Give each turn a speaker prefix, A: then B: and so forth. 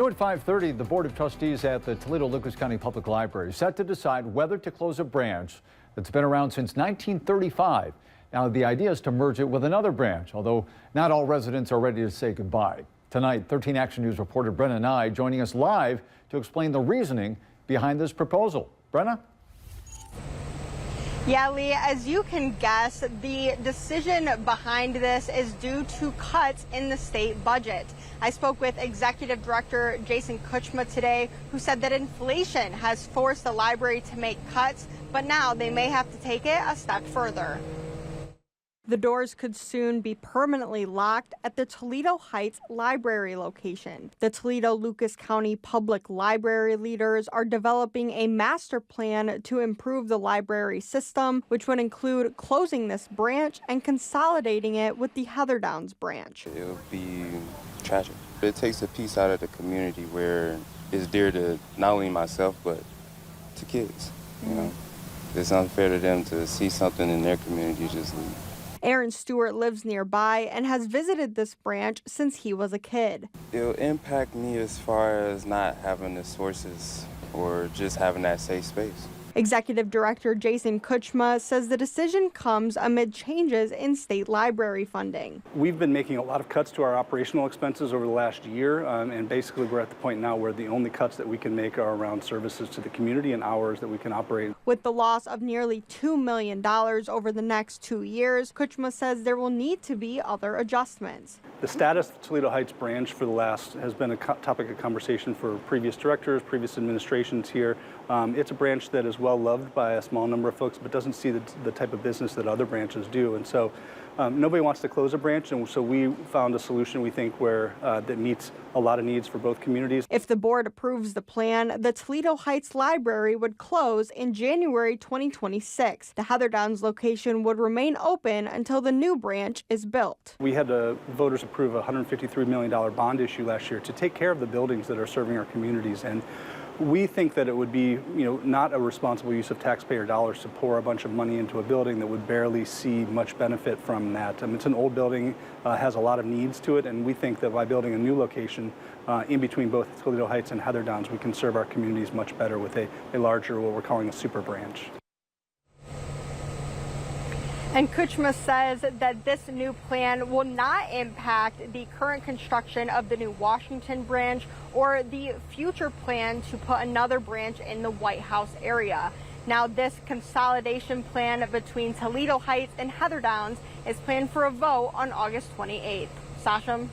A: At 5:30, the Board of Trustees at the Toledo-Lucas County Public Library set to decide whether to close a branch that's been around since 1935. Now, the idea is to merge it with another branch, although not all residents are ready to say goodbye. Tonight, 13 Action News reporter Brenna Nye joining us live to explain the reasoning behind this proposal. Brenna?
B: Yeah, Lee, as you can guess, the decision behind this is due to cuts in the state budget. I spoke with Executive Director Jason Kuchma today, who said that inflation has forced the library to make cuts, but now they may have to take it a step further. The doors could soon be permanently locked at the Toledo Heights Library location. The Toledo-Lucas County Public Library leaders are developing a master plan to improve the library system, which would include closing this branch and consolidating it with the Heather Downs branch.
C: It would be tragic. It takes a piece out of the community where it's dear to not only myself, but to kids. You know, it's unfair to them to see something in their community just leave.
B: Aaron Stewart lives nearby and has visited this branch since he was a kid.
C: It'll impact me as far as not having the sources or just having that safe space.
B: Executive Director Jason Kuchma says the decision comes amid changes in state library funding.
D: We've been making a lot of cuts to our operational expenses over the last year, and basically we're at the point now where the only cuts that we can make are around services to the community and hours that we can operate.
B: With the loss of nearly $2 million over the next 2 years, Kuchma says there will need to be other adjustments.
D: The status of the Toledo Heights branch has been a topic of conversation for previous directors, previous administrations here. It's a branch that is well loved by a small number of folks, but doesn't see the type of business that other branches do. And so nobody wants to close a branch, and so we found a solution, we think, where that meets a lot of needs for both communities.
B: If the board approves the plan, the Toledo Heights Library would close in January 2026. The Heather Downs location would remain open until the new branch is built.
D: We had voters approve a $153 million bond issue last year to take care of the buildings that are serving our communities. And we think that it would be, not a responsible use of taxpayer dollars to pour a bunch of money into a building that would barely see much benefit from that. It's an old building, has a lot of needs to it, and we think that by building a new location in between both Toledo Heights and Heather Downs, we can serve our communities much better with a larger, what we're calling a super branch.
B: And Kuchma says that this new plan will not impact the current construction of the new Washington branch or the future plan to put another branch in the White House area. Now, this consolidation plan between Toledo Heights and Heather Downs is planned for a vote on August 28th. Sasha?